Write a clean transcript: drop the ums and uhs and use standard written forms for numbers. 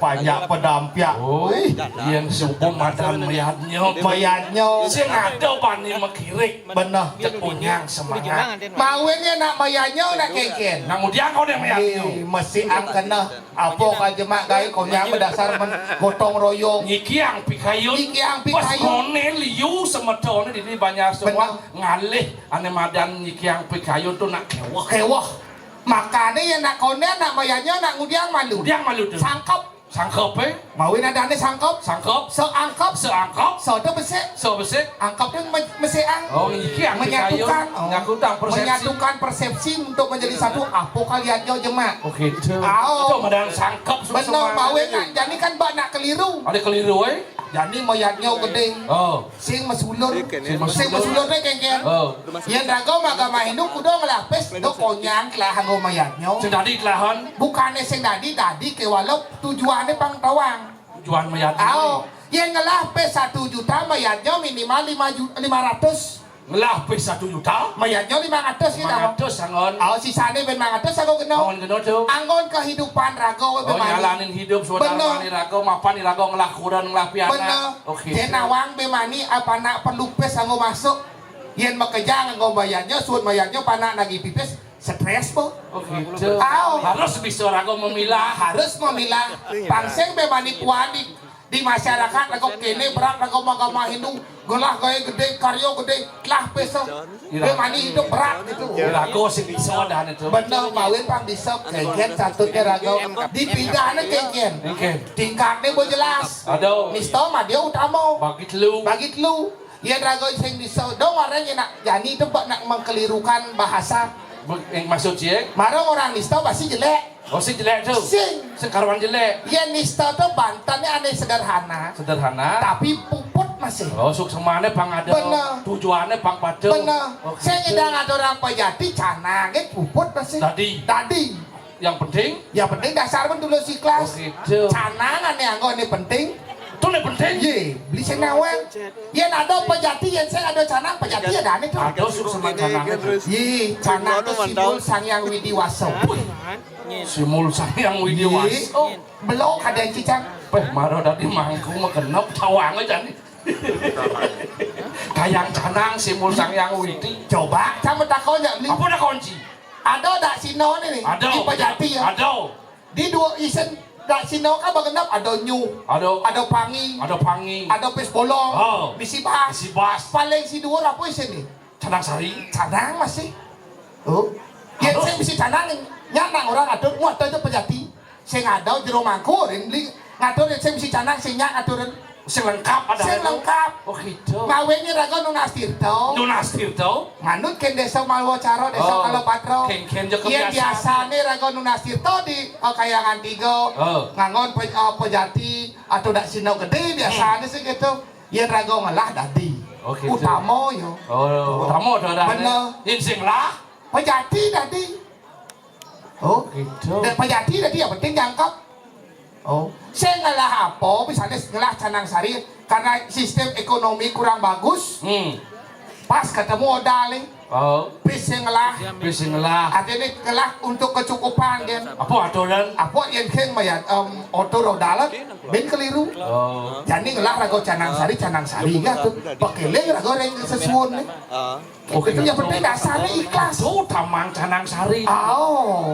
banyak pedampia. Oi, yang subuh madan mayatnya. Sing ada bani makirik. Bener. Cepunyang semangat. Mawinnya nak mayatnya nak keken. Nang udiang kau yang mayatnya. Mesti ang kena. Apa kan jemak gay kau yang berdasar gotong royong. Nyikiang pikayun. Nyikiang Pas pikayun. kone liu semedone ini banyak semua ngalih ane madan nyikiang pikayun tuh nak kewah. Kewah. Makanya ya nak kone nak mayatnya nak ngudiang malu. Udiang malu tuh. Sangkap. Sangkep Mawin ada ane sangkap. Sangkep. Seangkap. Seangkap. So tu besek. So besek. Angkap tu mesti ang. Oh nyikiang pikayun. Menyatukan. Menyatukan persepsi. Menyatukan persepsi untuk menjadi satu. Apa kalian jauh jemak? Oke itu. Oh. Itu madan sangkep. Benar mawin kan. Jadi kan bak nak keliru. Ada keliru Jadi mayatnya gede. Oh. Sing mesulur. Sing Mesulur deh kengken. Oh. Yang rago magama Hindu kudo ngelapis. Do konyang lah hanggo mayatnya. Sing tadi kelahan Bukannya sing dadi ke walau tujuannya pang tawang. tujuan mayat. Ayo, yang ngelapis 1 juta mayatnya minimal 500. Ngelah pe 1 juta. Mayatnya 500 kita. 500 sangon. Oh sisanya ben 500 aku kena. Sangon kena tuh. Anggon kehidupan rago Oh nyalanin hidup saudara mani rago mapan rago ngelakuran ngelapiana. Bener. Oke. Jenawang bemani apa nak pelupes anggo masuk. Yen bekerja anggo mayatnya suut mayatnya panak lagi pipis stres po. Oke. Harus bisa rago memilah. Harus memilah. Pangseng bemani kuadi di masyarakat rago kene berat rago agama Hindu gelah gaya gede karyo gede lah peso. Bemani hidup berat gitu. Rago sing bisa dah itu. Bener mawin pang bisa keken satutnya rago dipindahnya keken. Oke. Tingkatnya bo jelas. Aduh. Misto mah dia utama. Bagi lu. Ya rago sing bisa dong orangnya nak jani itu nak mengkelirukan bahasa. yang maksud cik. Marang orang Nisto pasti jelek. Oh sing jelek tuh. Sing karuan jelek. Ya Nisto tuh Bantennya aneh sederhana. Sederhana. Tapi puput masih. Oh suksemane pang ada. Bener. Tujuannya pang pada. Bener. Saya ngedang ada orang pejati canangnya puput masih. Tadi. Yang penting dasar pun dulu si kelas. Oh gitu. Canangan yang ini penting. Itu yang penting. Ye, beli senawang. Yang ada pejati, yang saya ada canang pejati ada aneh tuh. Ada suksema canang. Ye, canang itu simbol Sang Yang Widiwaso. Simul Sang Yang Widiwaso. Oh, belum ada yang cicang. Maro dari mangku mah genep tawang aja nih. Kayang canang simul Sang Yang Widi. Coba, sama takonya beli. Apa ada kunci? Ada dak sino nih. Ada. Di pejati ya. Ada. Di dua isen dak sino kan bagenap ada nyu. Ada pangi. Ada pes bolong. Oh. Misi bas. Paling si dua apa isen nih? Canang sari. Canang masih. Oh. Yang saya misi canang nih. Nyak orang atur muat itu pejati. Saya ngadau jero mangku beli ngatur saya misi canang sing nyak aturan. Sing lengkap ada. Sing lengkap. Oh gitu. Mawengi raga Nunas Tirto. Manut ken desa Malwacaro desa Kalopatro. Ken jeung Yang biasane raga Nunas Tirto di Kayangan 3. Ngangon pejati atau dak sinau gede biasane sih gitu. Yang raga ngalah dadi. Utama yo. Oh, utama ada. Bener. Yen sing lah pejati dadi. Oh gitu. Dan pejati dadi yang penting jangkap. Oh, saya ngalah apa? Misalnya ngalah Canang Sari karena sistem ekonomi kurang bagus. Pas ketemu modal Oh, bisa ngalah. Artinya ngalah untuk kecukupan kan. Apa aturan? Apa yang keng mayat oto rodalan ben keliru. Oh. Jadi ngalah rago Canang Sari kan tuh. Pakai leng rago yang sesuun. Oke, itu yang penting dasarnya ikhlas. Tuh tamang Canang Sari. Oh.